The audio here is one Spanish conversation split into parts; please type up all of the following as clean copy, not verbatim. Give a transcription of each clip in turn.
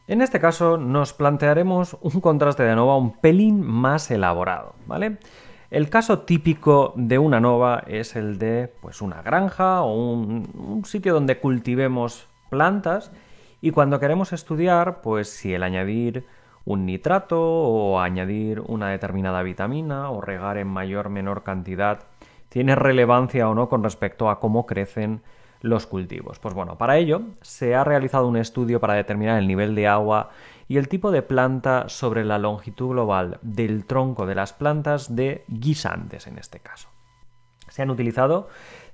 En este caso nos plantearemos un contraste de ANOVA un pelín más elaborado, ¿vale? El caso típico de una ANOVA es el de pues, una granja o un sitio donde cultivemos plantas y cuando queremos estudiar pues si el añadir un nitrato o añadir una determinada vitamina o regar en mayor o menor cantidad tiene relevancia o no con respecto a cómo crecen los cultivos. Pues bueno, para ello se ha realizado un estudio para determinar el nivel de agua y el tipo de planta sobre la longitud global del tronco de las plantas de guisantes en este caso. Se han utilizado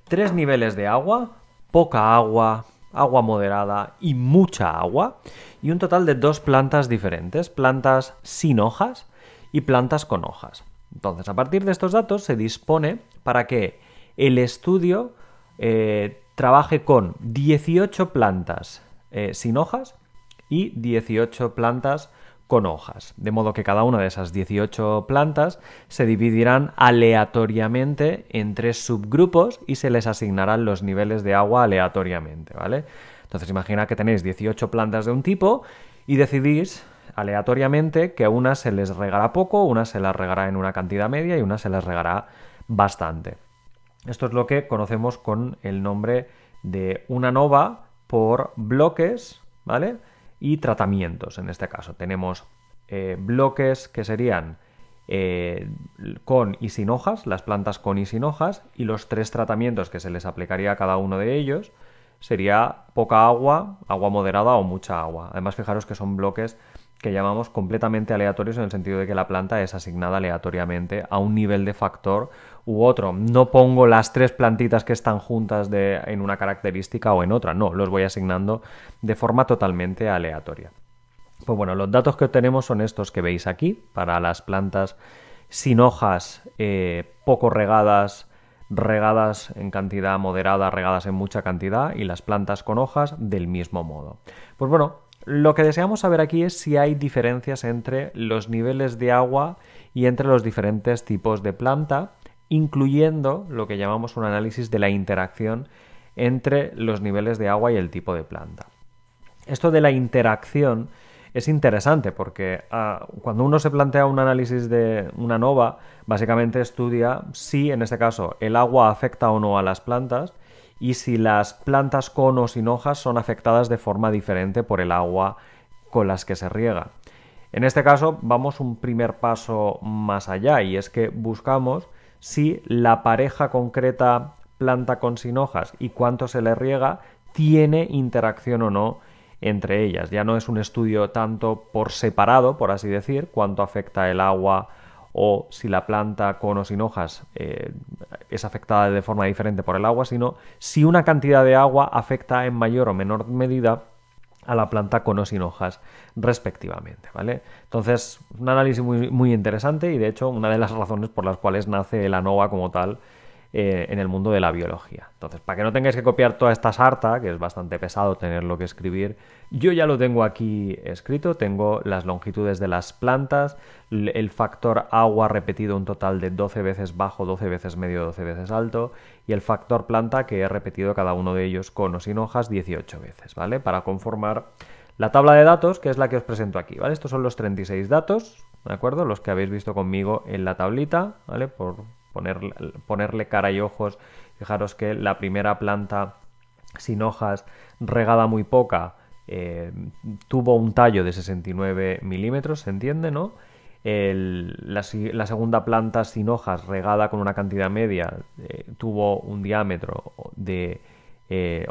3 niveles de agua, poca agua, agua moderada y mucha agua, y un total de 2 plantas diferentes, plantas sin hojas y plantas con hojas. Entonces, a partir de estos datos se dispone para que el estudio trabaje con 18 plantas sin hojas y 18 plantas con hojas, de modo que cada una de esas 18 plantas se dividirán aleatoriamente en 3 subgrupos y se les asignarán los niveles de agua aleatoriamente, ¿vale? Entonces imagina que tenéis 18 plantas de un tipo y decidís aleatoriamente que a unas se les regará poco, unas se las regará en una cantidad media y unas se les regará bastante. Esto es lo que conocemos con el nombre de una ANOVA por bloques, ¿vale? Y tratamientos, en este caso. Tenemos bloques que serían con y sin hojas, las plantas con y sin hojas, y los 3 tratamientos que se les aplicaría a cada uno de ellos sería poca agua, agua moderada o mucha agua. Además, fijaros que son bloques que llamamos completamente aleatorios en el sentido de que la planta es asignada aleatoriamente a un nivel de factor u otro. No pongo las 3 plantitas que están juntas en una característica o en otra, no, los voy asignando de forma totalmente aleatoria. Pues bueno, los datos que obtenemos son estos que veis aquí, para las plantas sin hojas, poco regadas, regadas en cantidad moderada, regadas en mucha cantidad, y las plantas con hojas del mismo modo. Pues bueno, lo que deseamos saber aquí es si hay diferencias entre los niveles de agua y entre los diferentes tipos de planta, incluyendo lo que llamamos un análisis de la interacción entre los niveles de agua y el tipo de planta. Esto de la interacción es interesante porque cuando uno se plantea un análisis de una ANOVA, básicamente estudia si, en este caso, el agua afecta o no a las plantas y si las plantas con o sin hojas son afectadas de forma diferente por el agua con las que se riega. En este caso vamos un primer paso más allá y es que buscamos si la pareja concreta planta con sin hojas y cuánto se le riega tiene interacción o no entre ellas. Ya no es un estudio tanto por separado, por así decir, cuánto afecta el agua o si la planta con o sin hojas es afectada de forma diferente por el agua, sino si una cantidad de agua afecta en mayor o menor medida a la planta con o sin hojas respectivamente, ¿vale? Entonces, un análisis muy interesante y de hecho una de las razones por las cuales nace la ANOVA como tal en el mundo de la biología. Entonces, para que no tengáis que copiar toda esta sarta, que es bastante pesado tenerlo que escribir, yo ya lo tengo aquí escrito, tengo las longitudes de las plantas, el factor agua repetido un total de 12 veces bajo, 12 veces medio, 12 veces alto, y el factor planta que he repetido cada uno de ellos con o sin hojas 18 veces, ¿vale? Para conformar la tabla de datos, que es la que os presento aquí, ¿vale? Estos son los 36 datos, ¿de acuerdo? Los que habéis visto conmigo en la tablita, ¿vale? Por ponerle cara y ojos, fijaros que la primera planta sin hojas, regada muy poca, tuvo un tallo de 69 milímetros, ¿se entiende, no? La segunda planta sin hojas, regada con una cantidad media, tuvo un diámetro de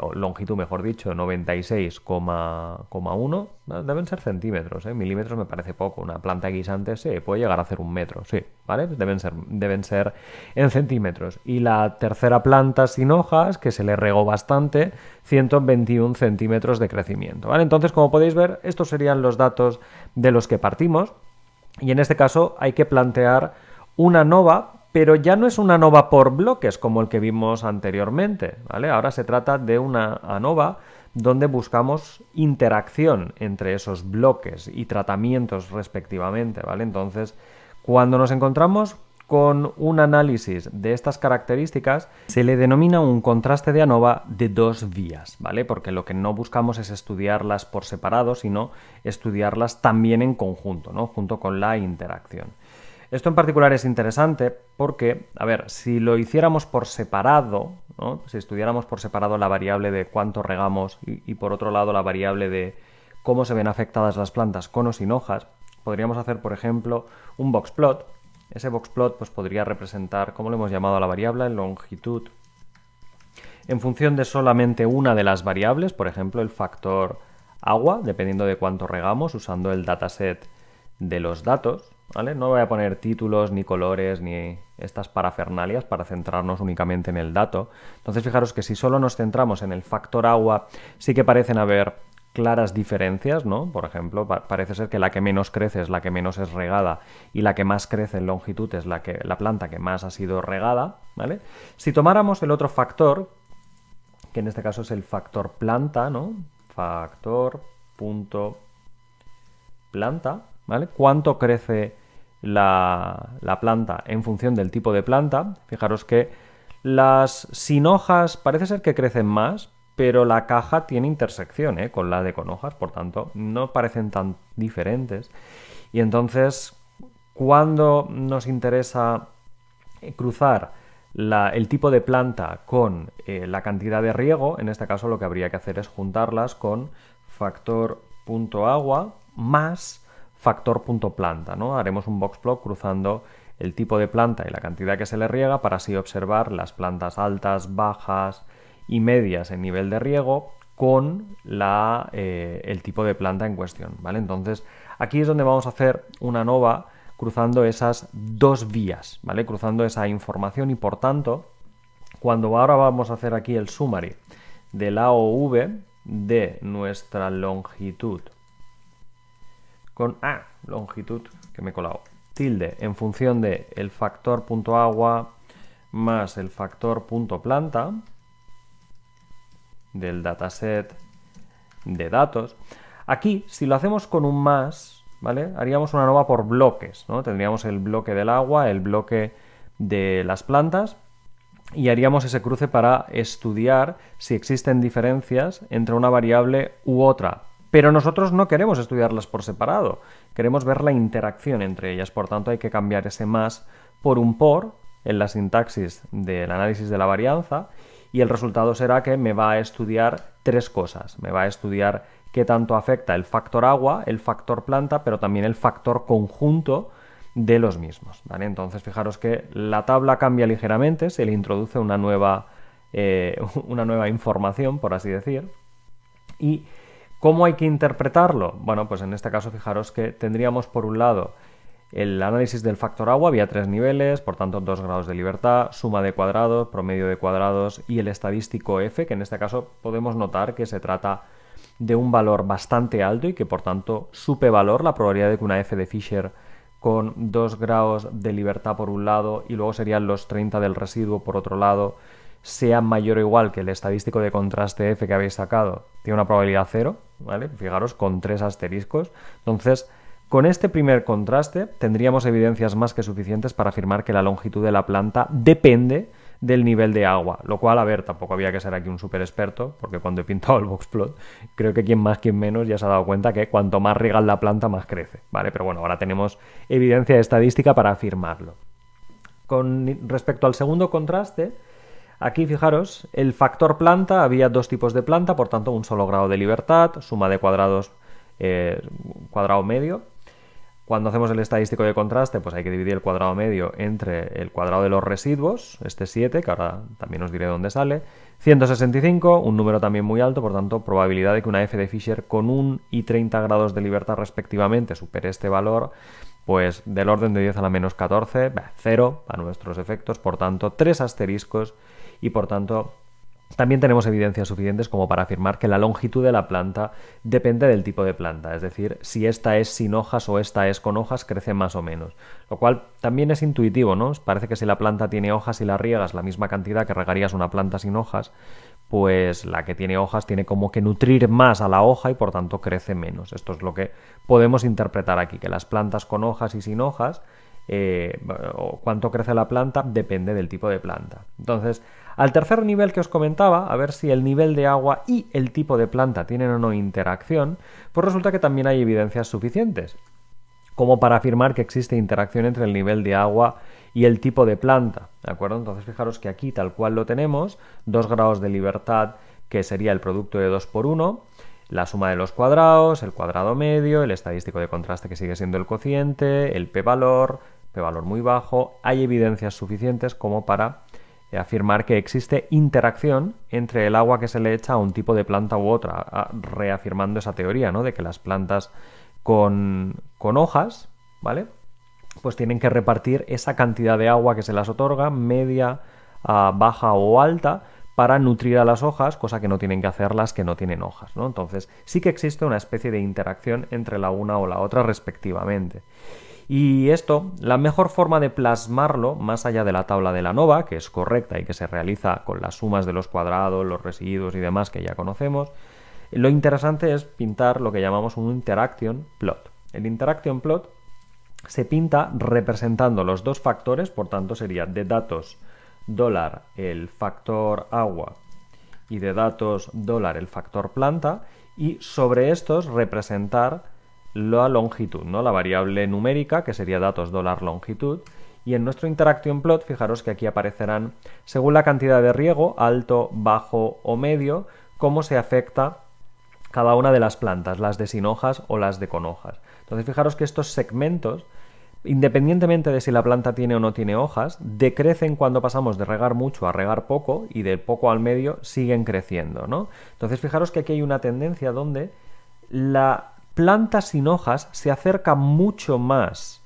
o longitud, mejor dicho, 96,1. Deben ser centímetros, milímetros me parece poco. Una planta guisante sí, puede llegar a hacer 1 metro, sí, ¿vale? Deben ser en centímetros. Y la tercera planta sin hojas, que se le regó bastante, 121 centímetros de crecimiento, ¿vale? Entonces, como podéis ver, estos serían los datos de los que partimos. Y en este caso hay que plantear una ANOVA, pero ya no es una ANOVA por bloques como el que vimos anteriormente, ¿vale? Ahora se trata de una ANOVA donde buscamos interacción entre esos bloques y tratamientos respectivamente, ¿vale? Entonces, cuando nos encontramos con un análisis de estas características se le denomina un contraste de ANOVA de dos vías, ¿vale? Porque lo que no buscamos es estudiarlas por separado, sino estudiarlas también en conjunto, ¿no? Junto con la interacción. Esto en particular es interesante porque, a ver, si lo hiciéramos por separado, ¿no? Si estudiáramos por separado la variable de cuánto regamos y por otro lado la variable de cómo se ven afectadas las plantas con o sin hojas, podríamos hacer, por ejemplo, un boxplot. Ese boxplot pues, podría representar, como lo hemos llamado a la variable, longitud en función de solamente una de las variables, por ejemplo, el factor agua, dependiendo de cuánto regamos, usando el dataset de los datos, ¿vale? No voy a poner títulos, ni colores, ni estas parafernalias para centrarnos únicamente en el dato. Entonces, fijaros que si solo nos centramos en el factor agua, sí que parecen haber claras diferencias, ¿no? Por ejemplo, parece ser que la que menos crece es la que menos es regada y la que más crece en longitud es la planta que más ha sido regada, ¿vale? Si tomáramos el otro factor, que en este caso es el factor planta, ¿no? Factor punto planta, ¿vale? ¿Cuánto crece la planta en función del tipo de planta? Fijaros que las sin hojas parece ser que crecen más, pero la caja tiene intersección con la de con hojas, por tanto no parecen tan diferentes. Y entonces, cuando nos interesa cruzar el tipo de planta con la cantidad de riego, en este caso lo que habría que hacer es juntarlas con factor punto agua más factor punto planta, ¿no? Haremos un boxplot cruzando el tipo de planta y la cantidad que se le riega para así observar las plantas altas, bajas y medias en nivel de riego con el tipo de planta en cuestión, ¿vale? Entonces, aquí es donde vamos a hacer una ANOVA cruzando esas dos vías, ¿vale? Cruzando esa información y, por tanto, cuando ahora vamos a hacer aquí el summary de la OV de nuestra longitud con longitud, que me he colado, tilde en función de el factor punto agua más el factor punto planta del dataset de datos. Aquí, si lo hacemos con un más, ¿vale? Haríamos una ANOVA por bloques, ¿no? Tendríamos el bloque del agua, el bloque de las plantas y haríamos ese cruce para estudiar si existen diferencias entre una variable u otra. Pero nosotros no queremos estudiarlas por separado, queremos ver la interacción entre ellas, por tanto hay que cambiar ese más por un por en la sintaxis del análisis de la varianza y el resultado será que me va a estudiar tres cosas. Me va a estudiar qué tanto afecta el factor agua, el factor planta, pero también el factor conjunto de los mismos, ¿vale? Entonces fijaros que la tabla cambia ligeramente, se le introduce una nueva información, por así decir. ¿Y cómo hay que interpretarlo? Bueno, pues en este caso fijaros que tendríamos por un lado el análisis del factor agua, había tres niveles, por tanto 2 grados de libertad, suma de cuadrados, promedio de cuadrados y el estadístico F, que en este caso podemos notar que se trata de un valor bastante alto y que por tanto su p-valor, la probabilidad de que una F de Fisher con 2 grados de libertad por un lado y luego serían los 30 del residuo por otro lado, sea mayor o igual que el estadístico de contraste F que habéis sacado, tiene una probabilidad 0, ¿vale? Fijaros, con 3 asteriscos. Entonces, con este primer contraste tendríamos evidencias más que suficientes para afirmar que la longitud de la planta depende del nivel de agua, lo cual, a ver, tampoco había que ser aquí un súper experto, porque cuando he pintado el boxplot, creo que quien más, quien menos ya se ha dado cuenta que cuanto más riega la planta, más crece, ¿vale? Pero bueno, ahora tenemos evidencia estadística para afirmarlo. Con respecto al segundo contraste, aquí fijaros, el factor planta, había dos tipos de planta, por tanto un solo grado de libertad, suma de cuadrados, cuadrado medio. Cuando hacemos el estadístico de contraste, pues hay que dividir el cuadrado medio entre el cuadrado de los residuos, este 7, que ahora también os diré dónde sale, 165, un número también muy alto, por tanto, probabilidad de que una F de Fisher con 1 y 30 grados de libertad respectivamente supere este valor, pues del orden de 10 a la menos 14, 0 a nuestros efectos, por tanto, 3 asteriscos y por tanto también tenemos evidencias suficientes como para afirmar que la longitud de la planta depende del tipo de planta, es decir, si esta es sin hojas o esta es con hojas, crece más o menos. Lo cual también es intuitivo, ¿no? Parece que si la planta tiene hojas y la riegas la misma cantidad que regarías una planta sin hojas, pues la que tiene hojas tiene como que nutrir más a la hoja y por tanto crece menos. Esto es lo que podemos interpretar aquí, que las plantas con hojas y sin hojas o cuánto crece la planta depende del tipo de planta. Entonces, al tercer nivel que os comentaba, a ver si el nivel de agua y el tipo de planta tienen o no interacción, pues resulta que también hay evidencias suficientes como para afirmar que existe interacción entre el nivel de agua y el tipo de planta, ¿de acuerdo? Entonces fijaros que aquí tal cual lo tenemos, 2 grados de libertad, que sería el producto de 2 por 1, la suma de los cuadrados, el cuadrado medio, el estadístico de contraste que sigue siendo el cociente, el p-valor muy bajo. Hay evidencias suficientes como para afirmar que existe interacción entre el agua que se le echa a un tipo de planta u otra, reafirmando esa teoría, ¿no?, de que las plantas con hojas, ¿vale?, pues tienen que repartir esa cantidad de agua que se las otorga, media, baja o alta, para nutrir a las hojas, cosa que no tienen que hacer las que no tienen hojas, ¿no? Entonces sí que existe una especie de interacción entre la una o la otra respectivamente. Y esto, la mejor forma de plasmarlo, más allá de la tabla de la ANOVA, que es correcta y que se realiza con las sumas de los cuadrados, los residuos y demás que ya conocemos, lo interesante es pintar lo que llamamos un interaction plot. El interaction plot se pinta representando los dos factores, por tanto sería de datos dólar el factor agua y de datos dólar el factor planta, y sobre estos representar la longitud, ¿no?, la variable numérica que sería datos dólar longitud. Y en nuestro interaction plot, fijaros que aquí aparecerán, según la cantidad de riego, alto, bajo o medio, cómo se afecta cada una de las plantas, las de sin hojas o las de con hojas. Entonces fijaros que estos segmentos, independientemente de si la planta tiene o no tiene hojas, decrecen cuando pasamos de regar mucho a regar poco, y del poco al medio siguen creciendo, ¿no? Entonces fijaros que aquí hay una tendencia donde la planta sin hojas se acerca mucho más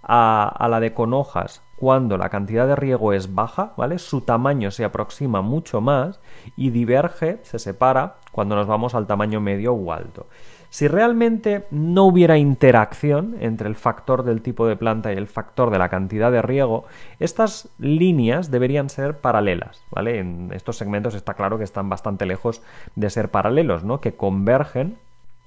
a la de con hojas cuando la cantidad de riego es baja, ¿vale? Su tamaño se aproxima mucho más y diverge, se separa, cuando nos vamos al tamaño medio u alto. Si realmente no hubiera interacción entre el factor del tipo de planta y el factor de la cantidad de riego, estas líneas deberían ser paralelas, ¿vale? En estos segmentos está claro que están bastante lejos de ser paralelos, ¿no?, que convergen,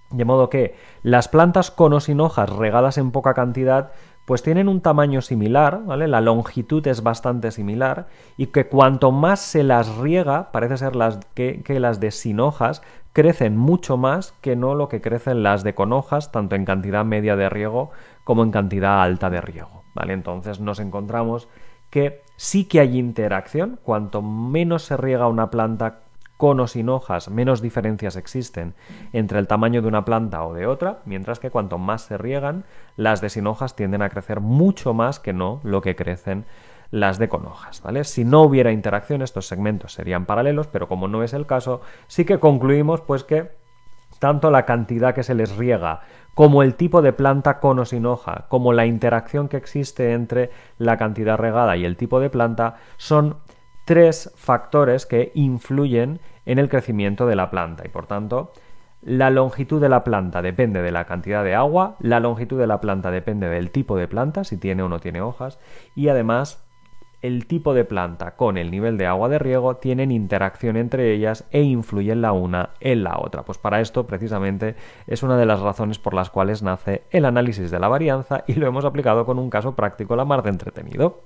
de modo que las plantas con o sin hojas regadas en poca cantidad pues tienen un tamaño similar, ¿vale? La longitud es bastante similar, y que cuanto más se las riega, parece ser que las de sin hojas crecen mucho más que no lo que crecen las de con hojas, tanto en cantidad media de riego como en cantidad alta de riego, ¿vale? Entonces nos encontramos que sí que hay interacción. Cuanto menos se riega una planta con o sin hojas, menos diferencias existen entre el tamaño de una planta o de otra, mientras que cuanto más se riegan, las de sin hojas tienden a crecer mucho más que no lo que crecen las de con hojas, ¿vale? Si no hubiera interacción, estos segmentos serían paralelos, pero como no es el caso, sí que concluimos pues que tanto la cantidad que se les riega como el tipo de planta con o sin hoja, como la interacción que existe entre la cantidad regada y el tipo de planta, son 3 factores que influyen en el crecimiento de la planta, y por tanto la longitud de la planta depende de la cantidad de agua, la longitud de la planta depende del tipo de planta, si tiene o no tiene hojas, y además el tipo de planta con el nivel de agua de riego tienen interacción entre ellas e influyen la una en la otra. Pues para esto precisamente es una de las razones por las cuales nace el análisis de la varianza, y lo hemos aplicado con un caso práctico la mar de entretenido.